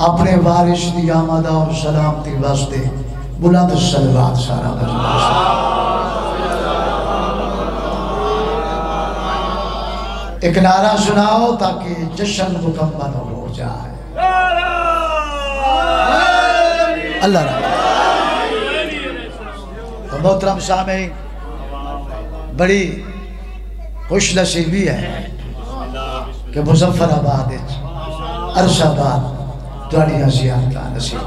अपने वारिस दी आमद और सलामती वास्ते बुलंद सलवात सारा एक नारा सुनाओ ताकि जश्न मुकम्मल हो जाए। अल्लाह तो मोहतरम सामीन, बड़ी खुश नसीबी है कि मुजफ्फराबाद अरसाबाद तुहाड़ियां ज़ियारतां नसीब।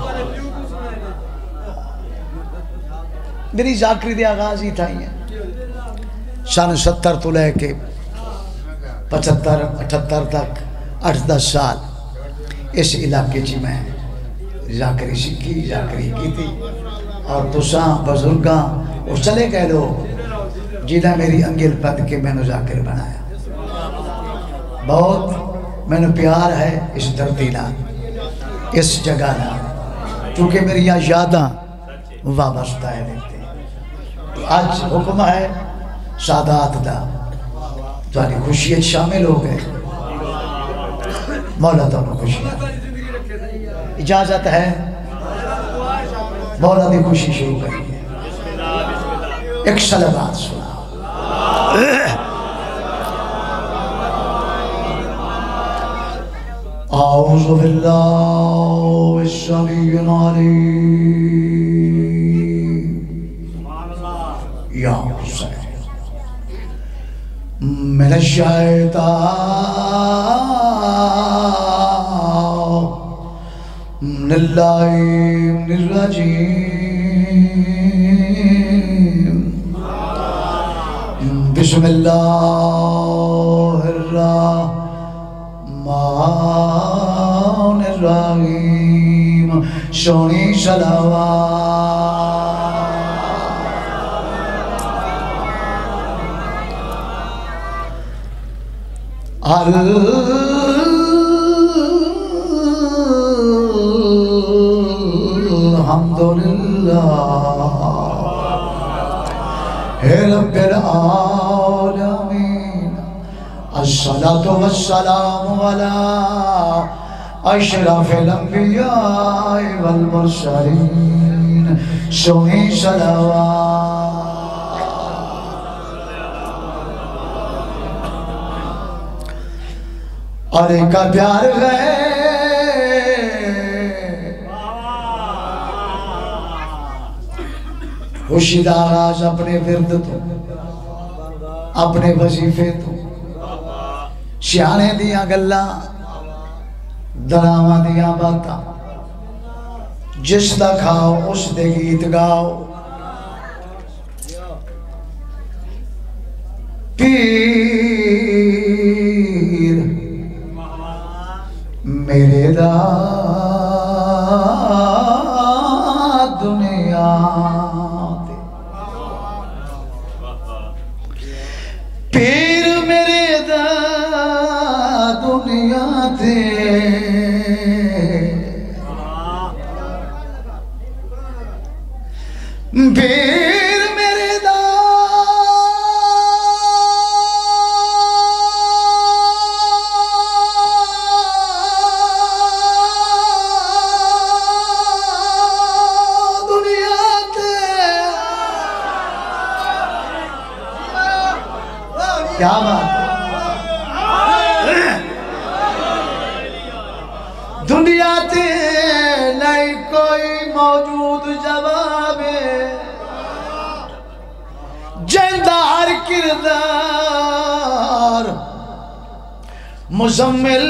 मेरी जाकरी दे आगाज ही था सन 70 तो लैके 75-78 तक 8-10 साल इस इलाके च मैं जाकरी सीखी, जाकरी की थी। और तुसा बजुर्गां और चले गए लोग जिन्हें मेरी अंगिल पद के मैंने जाकिर बनाया। बहुत मैंने प्यार है इस धरती नाल, इस जगह नाल, क्योंकि मेरी यादां वाबस्ता है देखते। आज हुक्म है सादात दा, तुहाडी खुशी शामिल हो गए, मौला तुहानू खुशियां, इजाजत है, मौला की खुशी शुरू करिए। एक सलावत सुना। औज़ु बिल्लाहि मिनश-शैतानिर रजीम। या हुसैन मिनश-शैतानिर रजीम। बिस्मिल्लाहिर्रहमानिर्रहीम। सोनी सलावत। अल्हम्दुलिल्लाह रब्बिल आलमीन। अस्सलातु वस्सलामु अला अशरफिल अंबिया वल मुरसलीन। सोनी सलावत। और एक प्यार है खुशीदा आगाज अपने विरद तो, अपने वजीफे तो, सियाने दियां गल्लां, दरावां दियां बातां, जिस दा खाओ उस दे गीत गाओ। पीर मेरे दा दुनिया पीर मेरे दा दुनिया ते पीर मेरे दा दुनिया ते। क्या बात दुनिया ते नहीं कोई मौजूद जवाब जिंदा हर किरदार मुजम्मिल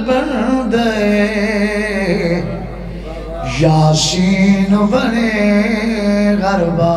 बन दे यासीन बने गरबा।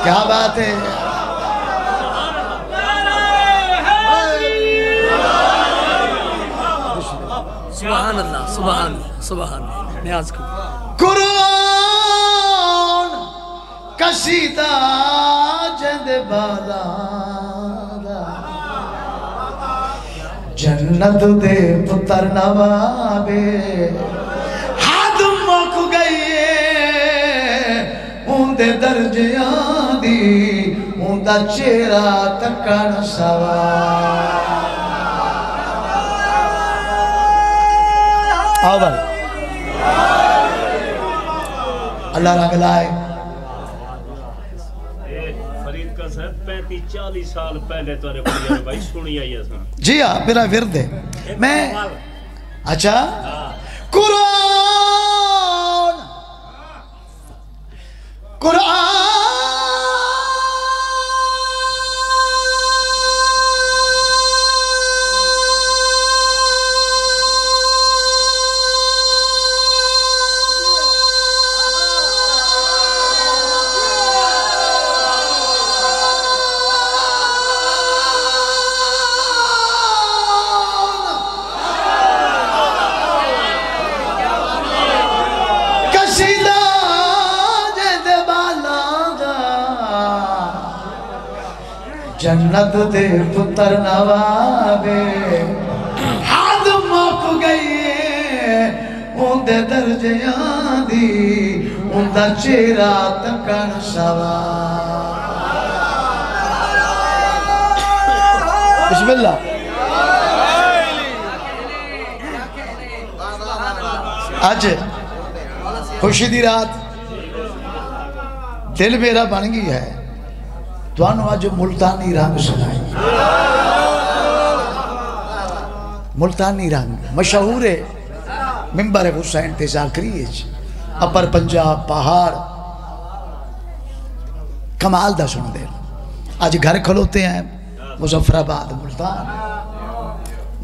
क्या बात है। सुभान अल्लाह, सुभान सुभान। न्याज को कुरान कसीदा जंद बाला जन्नत दे पुत्र नवाबे हाथ मुक गई उनदे दर्जियां दी उनदा चेहरा तकन सवा आवर अल्लाह रंग लाए। फरीद का साहब 35-40 साल पहले तो भाई सुनी आई है। जी हाँ मेरा विरद है मैं। अच्छा कुरान कुरान जन्नत दे पुत्र नवाबे हाथ मुक गई उनदे दर्जियां दी उनदा चेहरा तकन सवा। बिस्मिल्लाह। आज खुशी दी रात दिल मेरा बन गई है तुहानू अज मुल्तानी रंग सुनाई। मुल्तानी रंग मशहूर है मिंबर हुसैन ते ज़ाकरी अपर पंजाब पहाड़ कमाल दा सुन दे। अज घर खलोते हैं मुजफ्फराबाद मुल्तान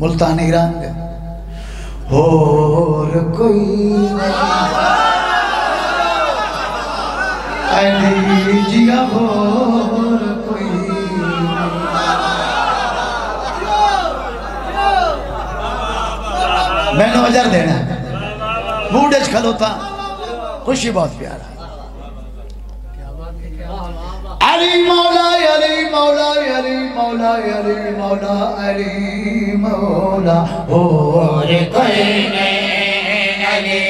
मुल्तानी रंग होर कोई नहीं जिया होर कोई मैंने अजर देना मूड खलोता खुशी बहुत प्यारा। अली मौला अली मौला अली मौला अली मौला अली मौला और कोई नहीं अली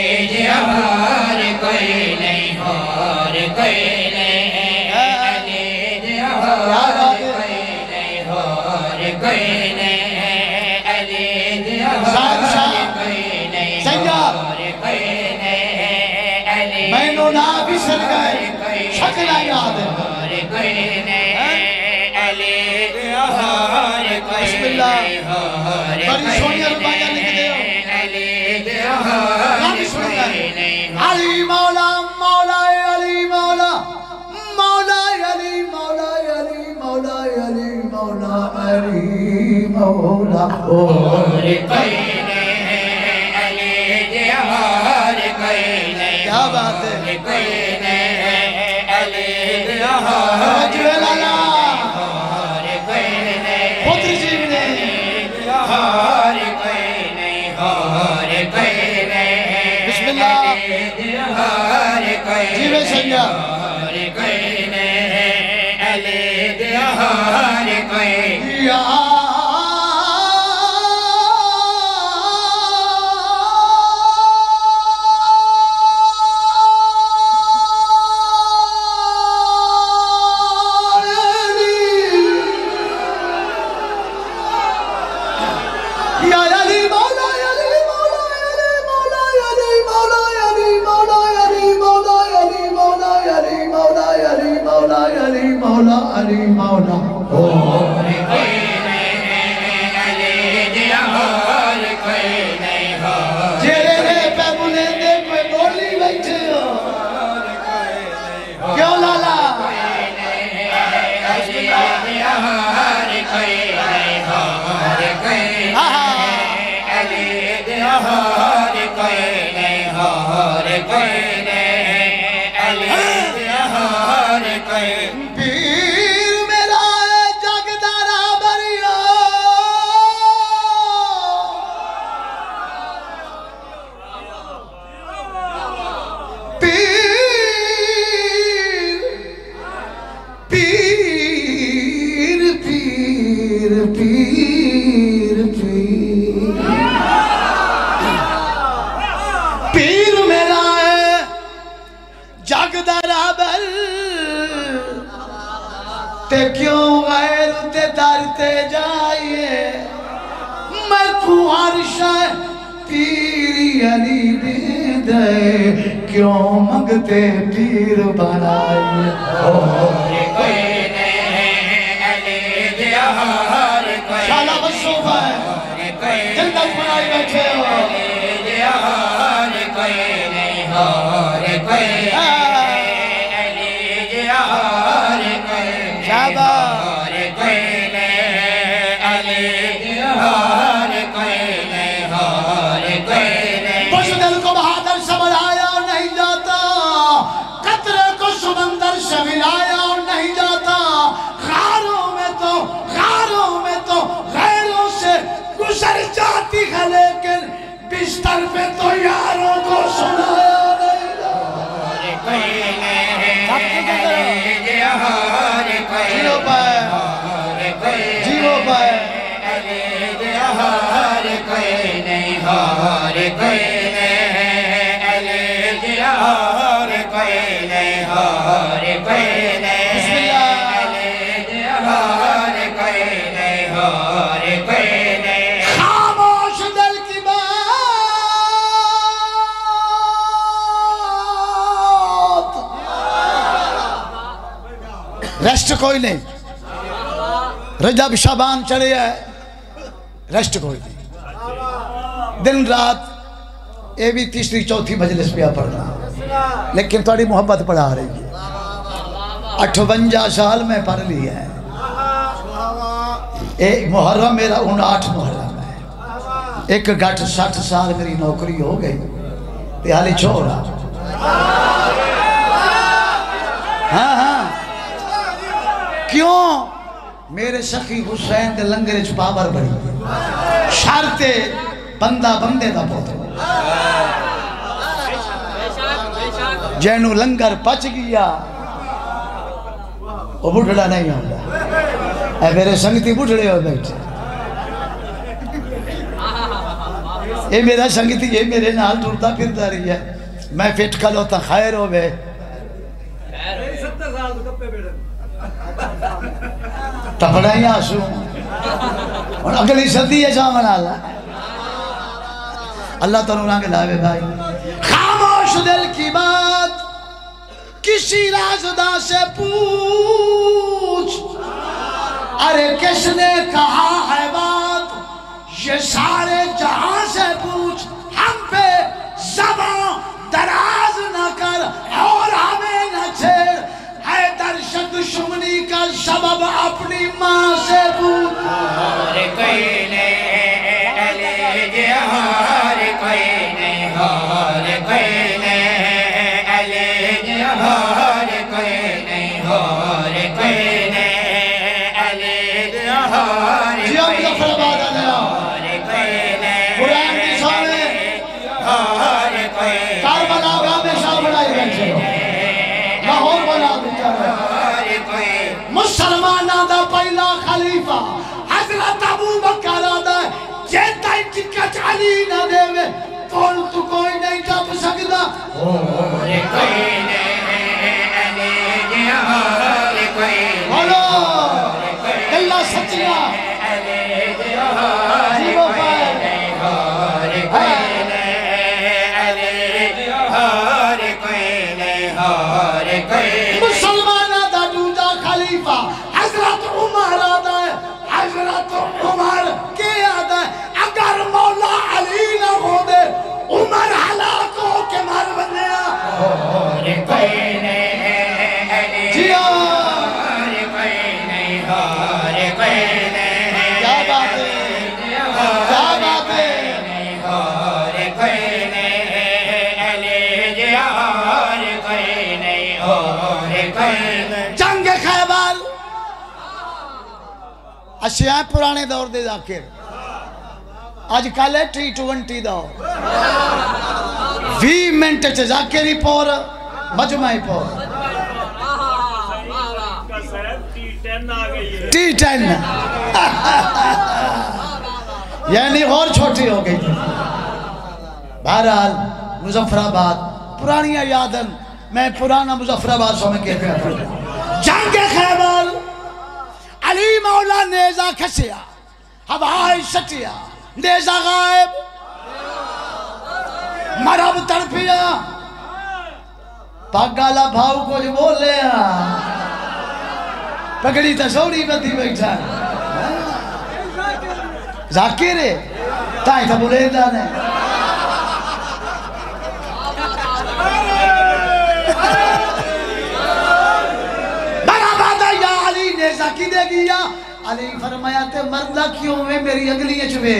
और कोई नहीं और कोई नहीं अली और कोई नहीं और कोई नहीं अली और कोई नहीं और कोई नहीं अली मैनू ना बिसर गए शक्ल याद है कोई नहीं अली और कोई नहीं और बड़ी सोनिया रुबाइया लिख दे अली और कोई नहीं अली मौला मौला अली मौला मौला अली मौला अली मौला अली मौला अली मौला और कोई नहीं अली और कोई नहीं क्या बात है कोई नहीं अली जीवे संज्ञा अली मौला और कोई नहीं अली और कोई नहीं हो जेरे पे बुलेंदे पे बोली बैठे हो क्यों लाला कोई नहीं अली और कोई नहीं हो कोई अली और कोई नहीं हो कोई नहीं अली और कोई बारिश पीरी अली दे क्यों मंगते पीर बनाए शाला बसों पर जन्नत बनाई बैठे हो बुज़दिल को बहादुर समझ आया और नहीं जाता, कतरे को समंदर से मिलाया और नहीं जाता, खारों में तो गैरों से गुजर जाती है, लेकिन बिस्तर पे तो यारों को सुनाया नहीं जाता। जियो पाए खामोश दिल की बात, रेस्ट कोई नहीं। रजब शाबान चढ़े है, रेस्ट कोई नहीं। दिन रात ये भी तीसरी चौथी मजलिस पे पढ़ना, लेकिन थोड़ी मोहब्बत पढ़ा रही है। 58 साल में पढ़ ली है। एक मुहर्रम मेरा 59 मुहर्रम है। एक गठ 60 साल मेरी नौकरी हो गई, हाली छोड़ा। हाँ क्यों? मेरे सखी हुसैन के लंगर च पावर बड़ी शर्ते बंदा बंदे का पुत्र जैनू लंगर पच गया वो बुढ़ड़ा नहीं होता। मेरे संगती बुढ़ड़े हो बैठे, ये मेरा संगती ये मेरे नाल टुरता फिरता रही है। मैं फिट खलोता खैर हो गए। टपड़ा ही आंसू और अगली सदी है जा मना ला। अल्लाह तो रंग लावे भाई। खामोश दिल की बात किसी राज़दा से पूछ, अरे किसने कहा है बात ये सारे जहां से पूछ। हम पे ज़बां दराज न कर और हमें न छेड़, है दर्शन दुश्मनी का सबब अपनी माँ से पूछ। मुसलमाना दा पहला खलीफा हजरत अबू बकर दा जे ताई टिकट अली ना देवे तो तू कोई नहीं टप सकदा। रे कोई ने अली जहार कोई बोलो अल्लाह सच्चिया अली जहार कोई ने अली जहार कोई ने हार कोई। मुसलमाना दा दूजा खलीफा हजरत उमर आदा है। हजरत उमर के आदा है, अगर मौला अली ना हो दे उमर हलाकों के मर बनिया। रे कोई ने अली जहार कोई ने हार कोई ने। क्या बात है, क्या बात है। हार कोई ने अली जहार कोई ने हार कोई ने। जंग खैबर अशिया पुराने दौर दे जाकिर, अजकल है T20 दौर। 20 मिनट च जाकिर ही पौर मजमा ही पौर T10 यानी और छोटी हो गई। बहरहाल मुजफ्फराबाद पुरानियां यादन, मैं पुराना मुजफ्फराबाद समय के जंग खैबर अली मौला नेजा खसिया हवाई सटिया नेजा गायब मरब तड़पिया पागाला भाव कुछ बोले पगड़ी तो सोड़ी बदी बैठा जाकिर ताई तो बुलेंदा ने बड़ा बादा या अली ने जाकी दे दिया अली फरमाया ते मरदा क्यों में मेरी अगली चुवे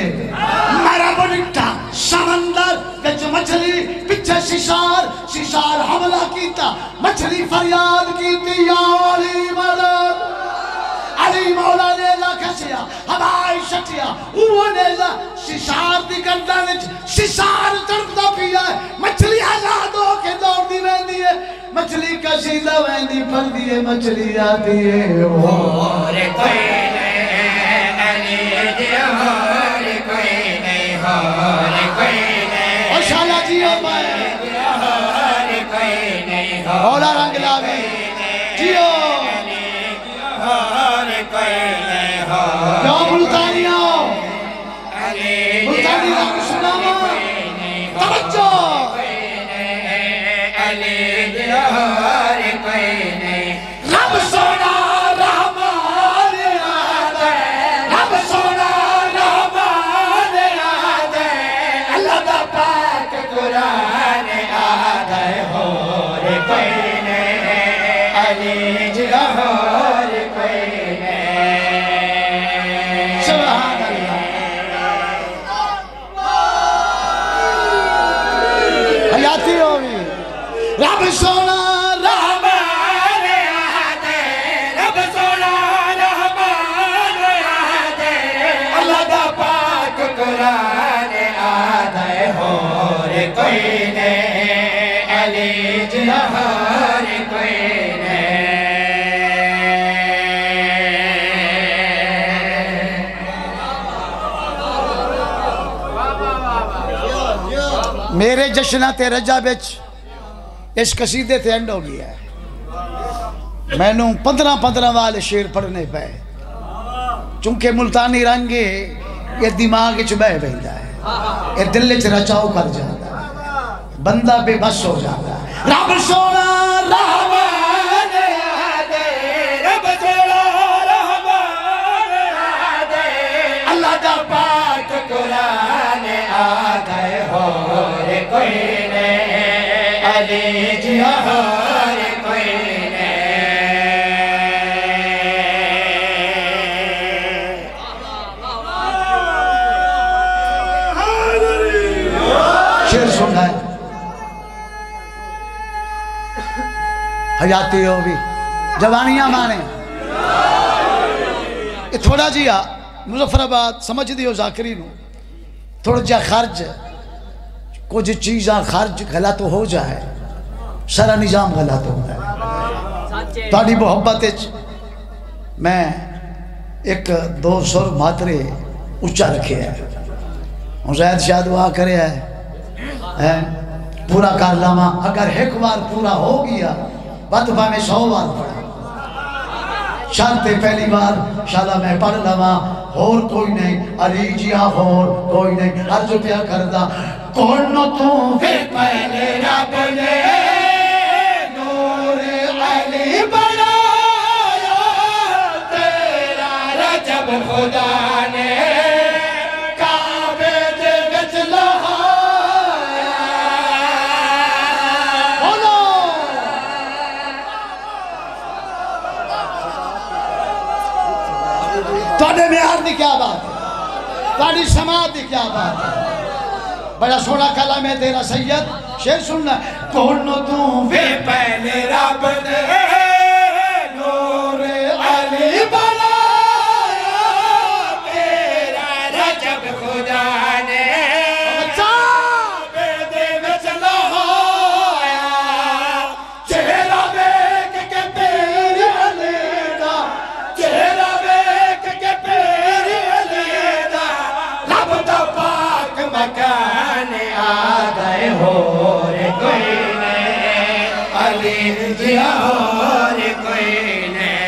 मेरा बनिटा समंदर विच मछली पीछे शिशार हमला कीता मछली फरियाद कीती या अली मदद अली मौला ने ला खसिया हवाई शटिया वो ने ला शिशार दी गर्दन विच शिशार तड़पदा पिया मछली आजाद हो के दौड़दी वेंदी है मछली कशीदा वेंदी फलदी है मछली आती है और कोई शाला जी औला रंग लावे जियो मुल्तानिया मुल्तानी रंग सुनावा तवज्जो रब सोना रहमान आदे रब सोना रहमान आदे अल्लाह दा पाक कुरान आदे होर कोई नहीं अली जिया होर कोई नहीं सुभान अल्लाह हयाती होगी रब सोना कुरान आदे होर कोई नहीं अली जिया होर कोई नहीं मेरे जश्न ते रजा बिच इस कसीदे ते एंड हो गया है मैनू 15 वाले शेर पढ़ने पे चूंकि मुल्तानी रंगे ये दिमाग च बह पैंदा है ये दिल च रचाओ कर जाता है बंदा बेबस हो जाता है रब सोना रहमान आदे रब सोना रहमान आदे अल्लाह दा पाक कुरान आदे होर कोई नहीं अली जिया होर कोई हयाती हो भी जवानियां माने ये थोड़ा जिहा मुजफ्फराबाद समझ दियो जाकरी नू थोड़ा जिहा खर्च कुछ चीज़ा खर्च गलत हो जाए सारा निजाम गलत होता है ताड़ी मोहब्बत मैं एक 2 सुर मात्रे उच्चा रखे है हुसैन शाह दुआ करे है पूरा कर लावा अगर एक बार पूरा हो गया बद में 100 बार पढ़ा शांति पहली बार शाला मैं पढ़ लवा होर कोई नहीं अली जिया होर कोई नहीं अर्ज प्या करदा कौन तू वे पहले रब ने नूर अली बनाया तेरा रजब खुदा ने मेहर की क्या बात है ताड़ी समाज की क्या बात है बड़ा सोना कलम है तेरा सैयद शेर सुनना कौन तू वे पहले रब ने नूर अली बनाया तेरा रजब खुदा ने होर कोई नहीं अली जिया होर कोई नहीं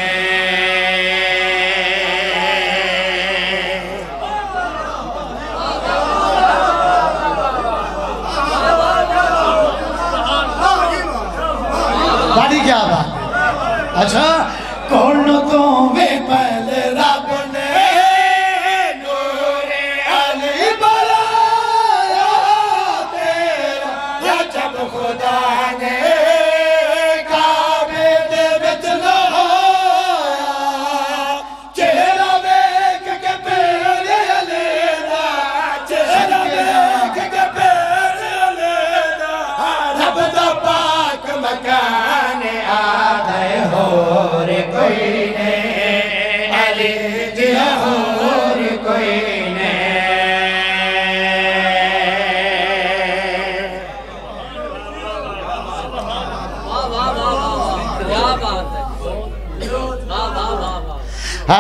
है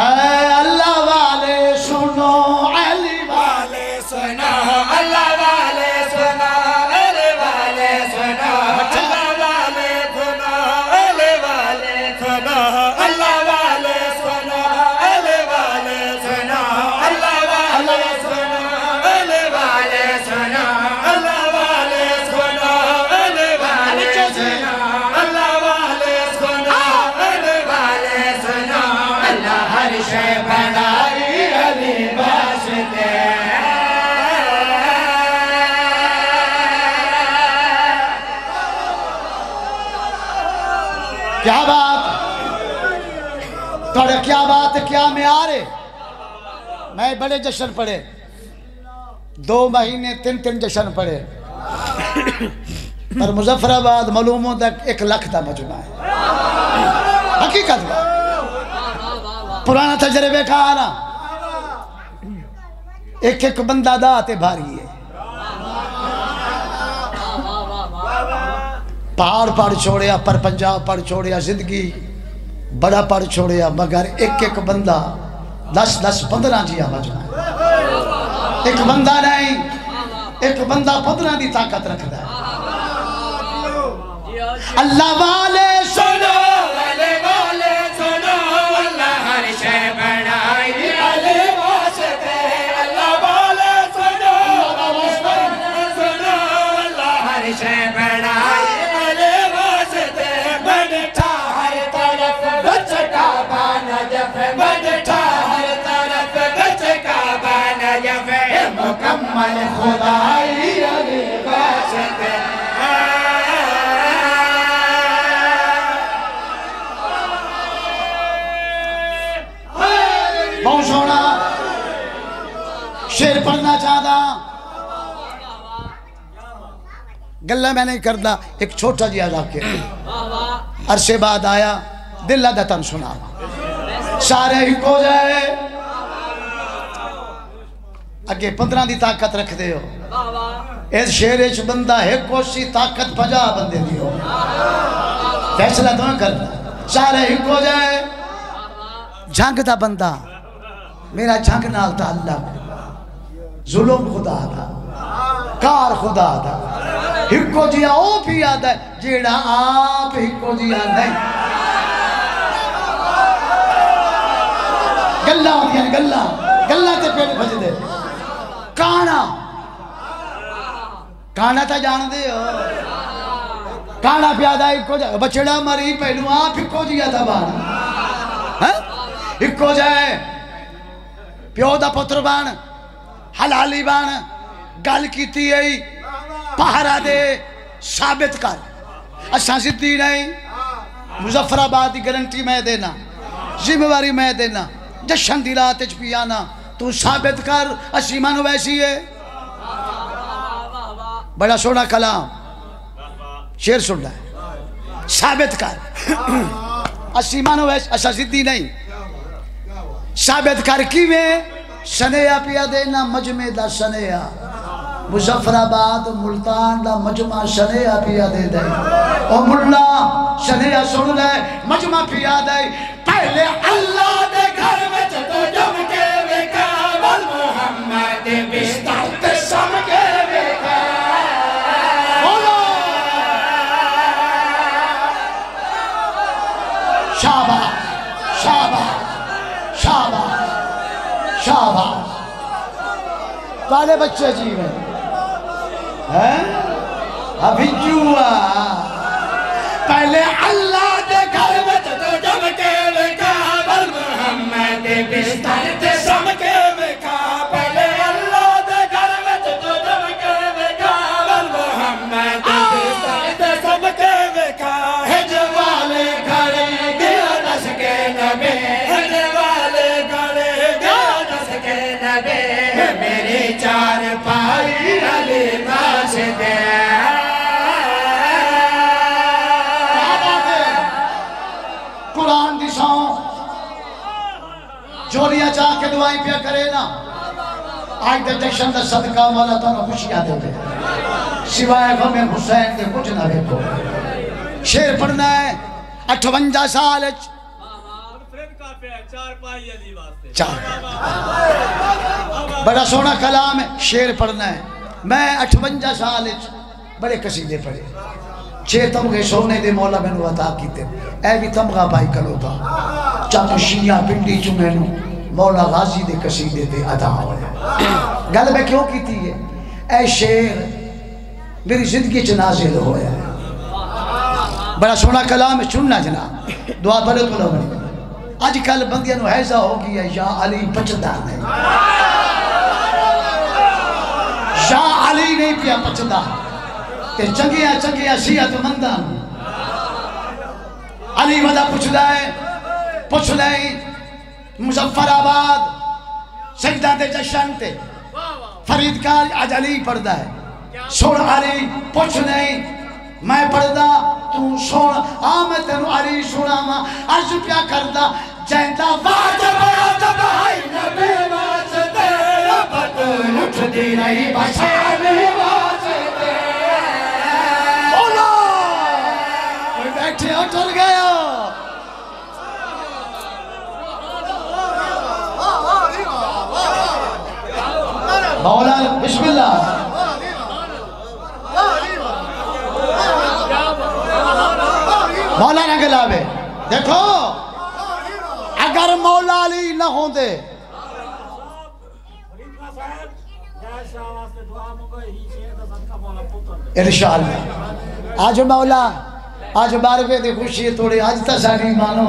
अल्लाह वाले सुनो अली वाले सुनो अल्लाह वाले सुनो अली वाले सुनो अल्लाह वाले सुनो अली वाले सुनो अल्लाह वाले सुनो अली वाले सुनो अल्लाह वाले सुनो अली वाले सुनो अल्लाह वाले सुनो अली वाले सुनो अल्लाह वाले सुनो अली वाले सुनो अल्लाह हर शय बनाई अली वास्ते। क्या बात थोड़े, क्या बात है, क्या म्यार है। मैं बड़े जश्न पढ़े, 2 महीने 3 जश्न पढ़े, पर मुजफ्फराबाद मालूम तक 1 लाख का मजमा है। हकीकत पुराना तजर्बे का आना, एक बंदा दाते भारी है। पहाड़ छोड़िया, पर पंजाब पढ़ छोड़िया, जिंदगी बड़ा पढ़ छोड़िया, मगर एक बंदा 10-10 15 जिया मजमा। एक बंदा नहीं, एक बंदा 15 की ताकत रखता है। अल्लाह वाले सुनो अली वाले सुनो अल्लाह हर शय बनाई अली वास्ते। अल्लाह वाले सुनो सुनो अल्लाह हर शय बनाई अली वास्ते। बनता हर तरफ गच का नजफ, बनता हर तरफ गच का नजफ, मुकम्मल खुदाई अली वास्ते। बहुत सोना शेर पढ़ना चाहता, गल्ला मैं नहीं करता। एक छोटा जिहा वाक्य अरसे बाद आया, दिल दा तन सुना। सारे हिक हो जाए, अगे 15 की ताकत रखते हो। इस शेर च बंदा एक कोसी ताकत 50 बंदे दी हो। फैसला तो करना। सारे हिक हो जाए, जंग दा बंदा, मेरा जंग नाल ताल्लुक, जुल्म खुदा दा, कार खुदा दा। हिको जिहा ओ पिया दा जेड़ा आप हिको जिहा नहीं। गल्लां होंदियां, गल्लां गल्लां ते पेड़ भजदे। काना काना तो जानते हो, काना प्यादा हिको जा, बछड़ा मरी पहलू आप हिको जिहा था बन। हिको जाए प्यो दा पुत्र बन, हलाली बन, गल कीती है पहरा दे, साबित कर। असा जिद्दी नहीं, मुजफ्फराबाद की गारंटी मैं देना, जिम्मेवारी मैं देना। जशन की रात च पियाना, तू साबित कर असी मन वैसी है। बड़ा सोना कलाम, शेर सुन रहा, साबित कर असी मन वैसी। असा जिद्दी नहीं, साबित कर किवें। सनेहा पिया देना, मजमे दा सनेहा, मुजफ्फराबाद मुल्तान दा मजमा सनेहा पिया दे दे। ओ मुल्ला सनेहा सुन ले, मजमा पिया दे। पहले अल्लाह दे घर विच तो जम के वेखा, वल मुहम्मद बिस्तर ते सम के वेखा। शाबाश शाबाश शाबाश शाबाश। ताले बच्चे जीवे हैं अभी जुआ। पहले अल्लाह दे घर में तो जम के वेखा, वल मुहम्मद बिस्तर ते सम के वेखा। पहले अल्लाह दे घर में तो जम के वेखा, वल मुहम्मद बिस्तर ते सम के वेखा। हिज वाले घर गया दस के नबी, हिज वाले घर गया दस के नबी। मेरी चार पाई अली वास्ते। कुरान दी सौ जोरिया चाह के दुआई पिया करे ना। आज दे जश्न दा सदका मौला तुहानू खुशियां दे, सिवाय गमे हुसैन दे कुछ ना देखो। शेर पढ़ना है 58 साल चार। बड़ा सोना कलाम है, शेर पढ़ना है। मैं 58 साल बड़े कसीदे पढ़े, 6 तमगे सोने दे मौला मैनू अता कीते। ऐ भी तमगा पाई कलोता चंद शिया पिंडी चू मैनू मौला गाजी दे कसीदे ते अदा होया। गल मैं क्यों कीती है? ऐ शेर मेरी जिंदगी च नाजिल होया। बड़ा सोना कलाम है, सुनना जनाब, दुआ बड़े तो लवणी। अजकल बंदियां नू हैजा हो गई है, या अली पचदा नहीं, या अली नहीं पिया पचदा। ते चंगिया चंगिया सेहतमंदा अली वदा पुछदा है, पुछ ले मुजफ्फराबाद सजदा दे जशन ते फरीदकार अज अली पढ़दा है। सुन अली पुछ नहीं मैं पढ़दा तू सुन, आ मैं तेन अली सुनावा। अर्ज प्या करदा जैंदा वाजब वाजब है नबी वास्ते, बतूल उठदी नहीं बसे अली वास्ते। बोलो कोई बैठे हो चल गए हो। मौला बिस्मिल्लाह। मौलाना गलावे देखो, अगर मौला अली न होंदे इंशाअल्लाह आज मौला आज 12वें दी खुशी थोड़ी आज तो सारी मानो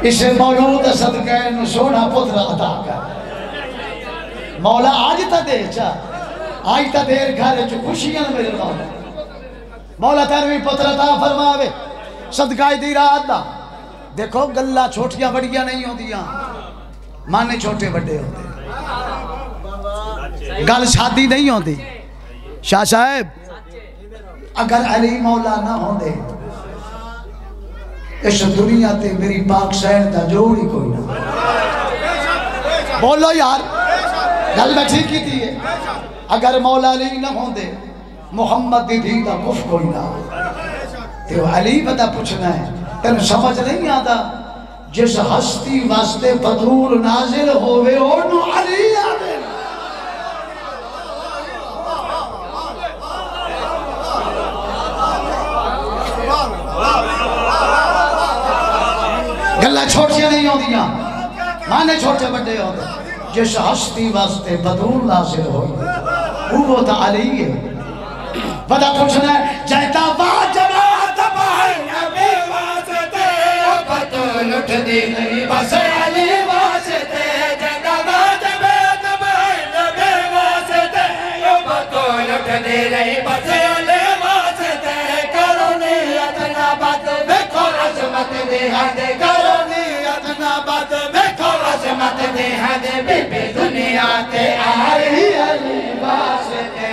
इसे मौलूद सदके नु सोना पुत्र अता कर। मौला आज तो दे चा आज तो देर घर च खुशियां मेरे मौला। मौला तेरवी पुत्र अता फरमावे सदकाए दी रात दा। देखो गल्ला छोटियां बड़ियां नहीं होंदियां, माने छोटे बड़े होते। गल शादी नहीं होती। शाह साहब अगर अली मौला ना होंदे इस दुनिया ते मेरी पाक सैन दा जोड़ ही कोई ना। बोलो यार, गल मैं ठीक की थी। अगर मौला अली ना होंदे मुहम्मद दी धी दा कुफ कोई ना। ते अली बता पूछना है, तेन समझ नहीं आता जिस हस्ती वास्ते बदरूल नाजिल होवे ओनू अली आवे। गल्ला छोटियां नहीं होंदियां, माने छोटे बड़े होते। जिस हस्ती वास्ते बदरूल नाजिल हो वो तो अली है। बता पूछना है जैता वाजबा तबाही नबी वास्ते, बतूल उठदी नहीं बस अली वास्ते। जैता वाजबा तबाही नबी वास्ते, बतूल उठदी नहीं बस अली वास्ते। करो नियत ना बात देखो अजमत दे हद, करो नियत ना बात देखो अजमत दे हद। बीबी दुनिया ते आई अली वास्ते।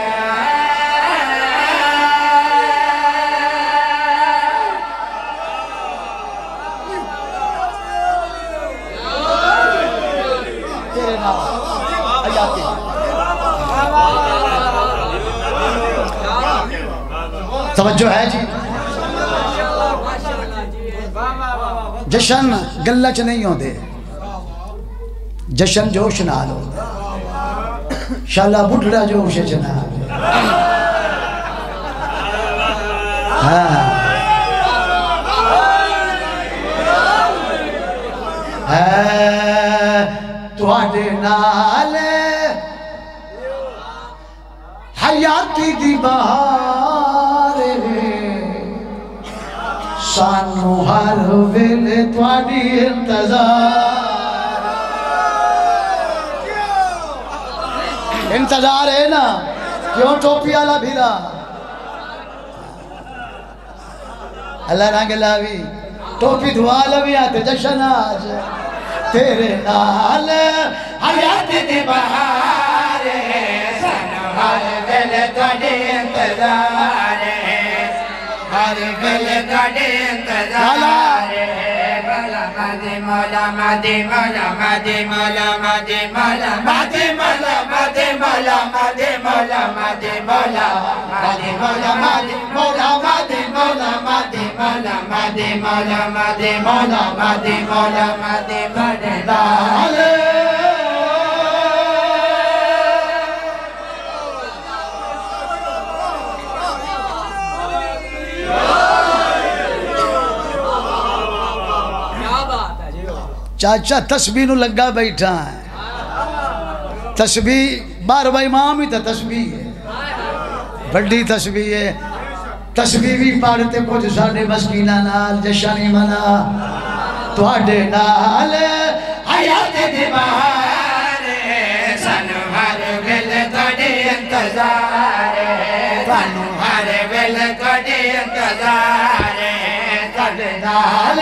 तवज्जो है जी। जशन गल्ला च नहीं होते, जशन जोश नाल होता। शाला बुढ़ड़ा जोश च नाल। हाँ तुहाडे नाल हयाती दी बहार सानू हर वेले तुहाडी इंतजार है ना। क्यों टोपी वाला भीरा अल्लाह रंग लावी टोपी धुआ लवी आते जशन आज तेरे नाल हयात दी बहार सानू हर वेले तुहाडी इंतजार, हर वेले तुहाडी इंतजार। मौला मदे मौला मदे मौला मदे मौला मदे मौला मदे मौला मदे मौला मदे मौला मदे मौला मदे मौला मदे मौला मौला मदे मौला मदे मौला मदे मौला मदे मौला मदे बड़े लाल चाचा तस्बीह नूं लगा बैठा है तस्बीह 12वां इमाम ही तो तस्बीह है बड़ी तस्बीह है तस्बीह भी पढ़ते कुछ साडे मस्कीना नाल जशन ही मना तुहाडे नाल हयात दे बहार सानू हर वेले तुहाडे इंतजार सानू हर वेले तुहाडे इंतजार तुहाडे नाल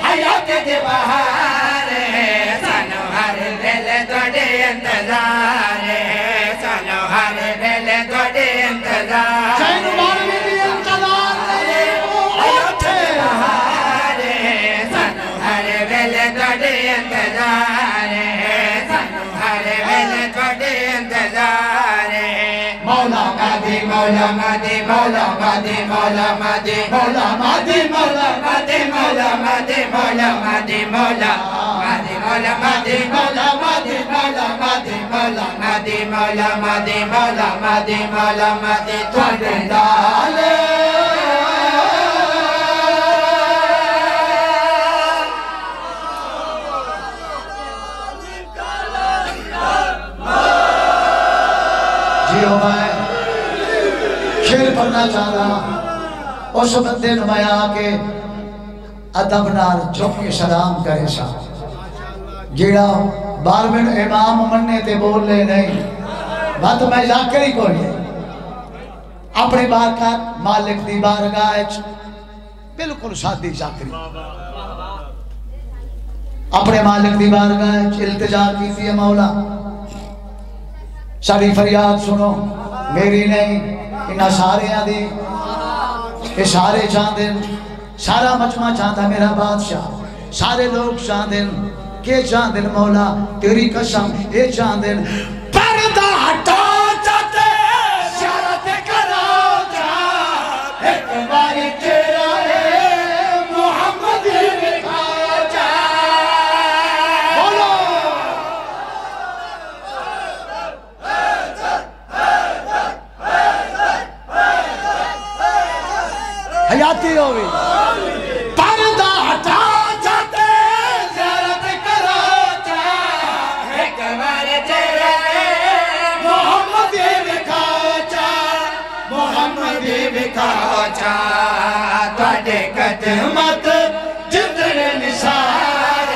हयात दे बहार सानू हर वेले तुहाडे इंतजार सानू हर वेले तुहाडे इंतजार सानू हर वेले इंतजार हयात दे बहार सानू हर वेले तुहाडे इंतजार सानू हर वेले तुहाडे इंतजार मौला मदे मौला मदे मौला मदे मौला मदे मौला मदे मौला मदे मौला मदे मौला मदे मौला मदे मौला मदे मौला मदे मौला मदे मौला मदे मौला मदे मौला मदे तुहाडे नाल जियो मैं शेर पढ़ना चाह रहा उस बंदे ने मैं आके अदब नाल चुप के सलाम करे सा जेड़ा 12वें इमाम मन्ने ते बोले नहीं बात मैं जाकर ही कोई अपने बारकार मालिक दी बारगाह च बिल्कुल सादी जाकरी अपने मालिक दी बारगाह च इल्तिजा की थी मौला सारी फरियाद सुनो मेरी नहीं इन्हां सारियां दी ये सारे चाहते सारा मजमा चाहता मेरा बादशाह सारे लोग चाहते के चाहते मौला तेरी कसम ये चाहते पर्दा हटा जाते शरत करो जा एक बार तेरा मोहम्मद लिखा जा बोलो हयाती होगी पर्दा हटा जाते शरत करो जा एक बार तेरा मोहम्मद लिखा जा मोहम्मद लिखा जा तुहाडे कदमत जिधर निसार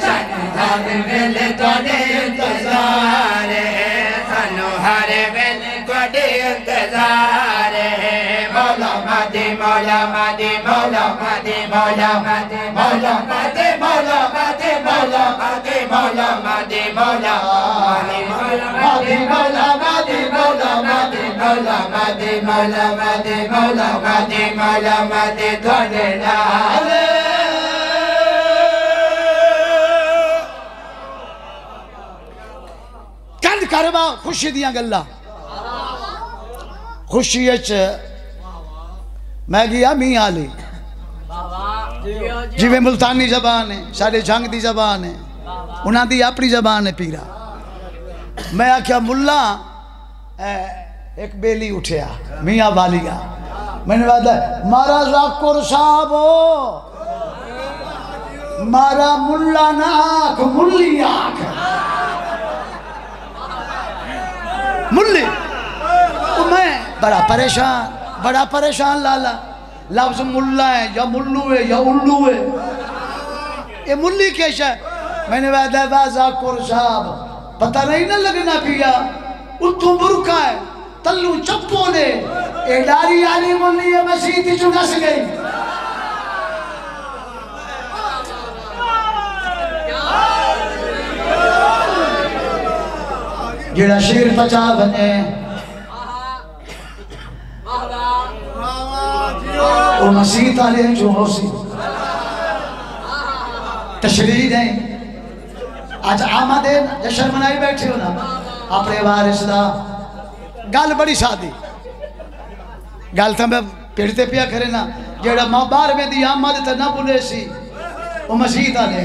सानू हर वेले तुहाडे इंतजार सानू हर वेले तुहाडे इंतजार मौला मदे मौला मदे मौला मदे मौला मदे मौला मदे मौला मदे मौला मदे मौला मदे मौला मदे मौला मदे मौला मदे मौला मदे मौला मदे मौला मदे मौला मदे तुहाडे नाल कंध करवा खुशी दियां गल्लां खुशी मैं गया मीं आली जिवें मुल्तानी जबान है साढ़े जंग की जबान है उन्हों की अपनी जबान है पीरा मैं आख्या मुल्ला एक बेली उठया मियाँ वालिया मैंने बात मारा जाकुर साहब मारा मुल्ला ना आख मुल्ली आख मुल्ली मैं बड़ा परेशान लाला लफ्ज मुल्ला है या मुल्लू है या उल्लू है ये मुल्ली कैसा है मैंने जाकुर साहब पता नहीं ना लगना पिया उतू बुरका है तल्लू चप्पो ने ए डारी आली मुल्ली है मसीती चुगस गई जेड़ा शेर पचा बने वो मसीह ताले जो हो सी तशरीह है आज आमद जश्न मनाई बैठे हो ना अपने वारिस दा गल बड़ी सादी गल तो मैं पिट ते पिया करे ना जेड़ा मां बाहर में दी आमद ते ना भुले सी वो मसीह आले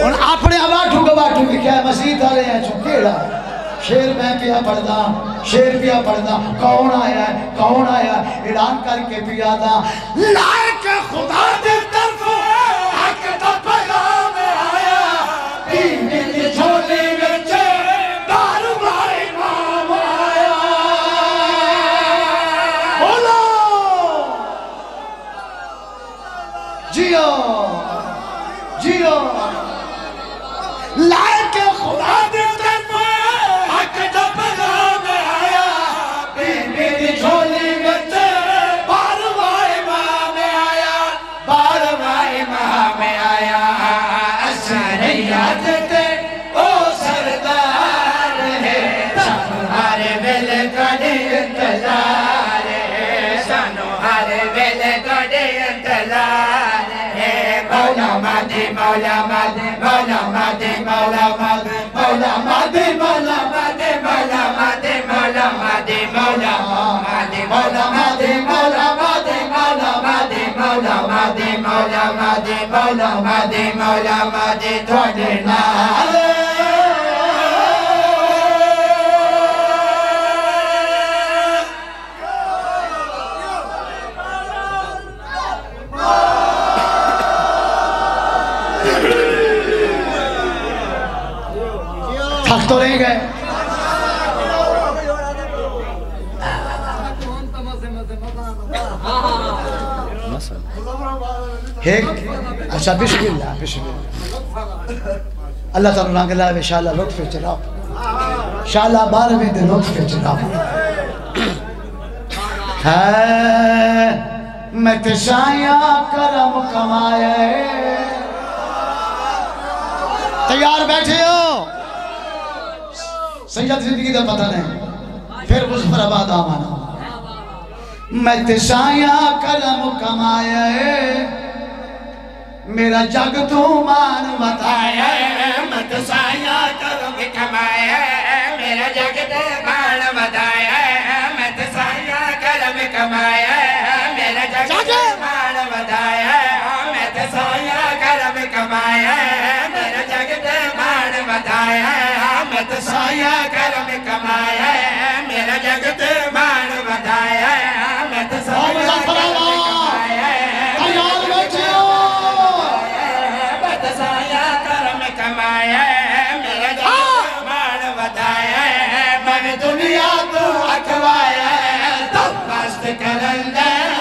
हुन अपने आवाठू गवाठू लिखा है मसीह आले हैं केड़ा शेर मैं पिया पढ़दा शेर पिया पढ़दा कौन आया है कौन आया ऐलान करके पिया दा लायक खुदा दे तरफ हक दा पैगाम आया दीन दी झोली विच दारू भाई इमाम आया बोलो जियो जियो लायक खुदा दे तरफ हक दा पैगाम आया बीबी दी झोली विच बारवा इमाम आया बारवा इमाम आया असरियत ते ओ सरदार है सानू हर वेले कड़े इंतजार है सानू हर वेले कड़े इंतजार है मौला मादे मौला मादे मौला मादे मौला मादे मौला मादे मौला मादे मौला मादे मौला मादे मौला मादे मौला मादे मौला मादे मौला मादे मौला मादे मौला मादे मौला मादे मौला मादे थोड़े नाल थक तो नहीं गए अच्छा बिस्मिल्लाह बिस्मिल्लाह अल्लाह ताला रंग ला इंशाअल्लाह लुत्फ चलाओ इंशाअल्लाह 12वें दिन लुत्फ चलाओ है मैं तशाया करम कमाए तैयार बैठे हो सैयद जिंदगी का पता नहीं फिर मुजफ्फराबाद आवाना मैं तशाया करम कमाया मेरा जग तू मान बताया मैं तशाया करम कमाया मेरा जग तू मान बताया मैं तशाया करम कमाया मेरा जग तू मान बताया मैं तशाया करम कमाया मेरा जग तू मान बताया मैं तशाया करम कमाया मेरा जग तू मान बताया मैं तशाया करम कमाया तैयार बैठे हो मैं तशाया करम कमाया मेरा जग तू मान बताया मैंने दुनिया को अखवाया तुम मस्त कलंदर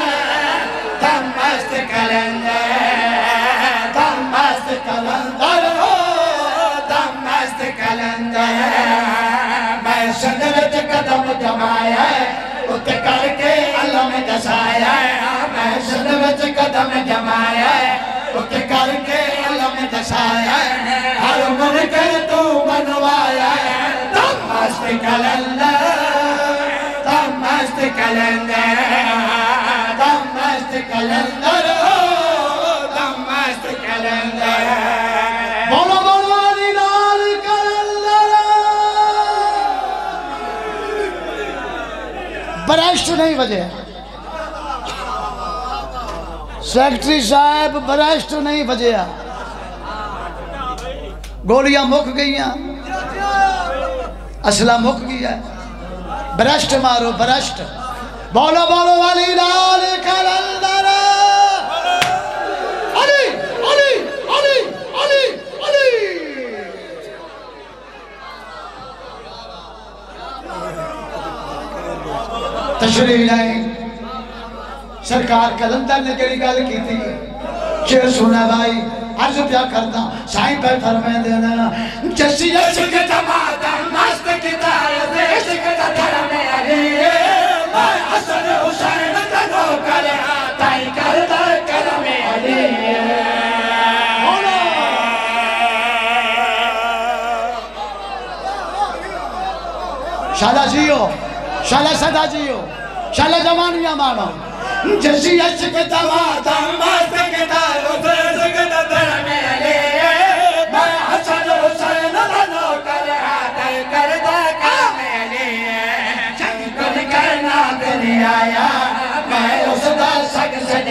तुम मस्त कलंदर तुम मस्त कलंदर हो तुम मस्त कलंदर मैं सदरत कदम जमाया उत्ते करके अल्लाह में दसाया मैं सदरत कदम जमाया उत्ते करके अल्लाह में दसाया हर मन कर तू बनवाया तुम मस्त कलंदर तुम मस्त कलंदर तुम मस्त कलंदर हो तुम मस्त कलंदर बोलो बोलो अली लाल कलंदर बरश्त नहीं बजे सेक्रेटरी साहब बरश्त नहीं बजे गोलियां मुक गई असला मुक गया बरश्त मारो बरश्त बोलो बोलो अली लाल कलंदर अली अली अली अली अली तशरीफ नहीं सरकार कलंदर ने जड़ी गल की थी शेर सुना भाई अर्ज क्या करता साईं पे फरमाए देना जसी इश्क जमात मस्त किताब देश का धर्म अली मैं हसन हुसैन का नौकर ताई करता करम अली शाला जियो शाला सदा जियो शाला जवानियां मानो जसी इश्क जमात मस्त किताब देश का धर्म अली मैं हसन हुसैन का नौकर ताई करता करम अली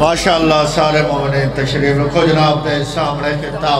माशाअल्लाह सारे मोमिनीन तशरीफ रखो जनाब के सामने खिताब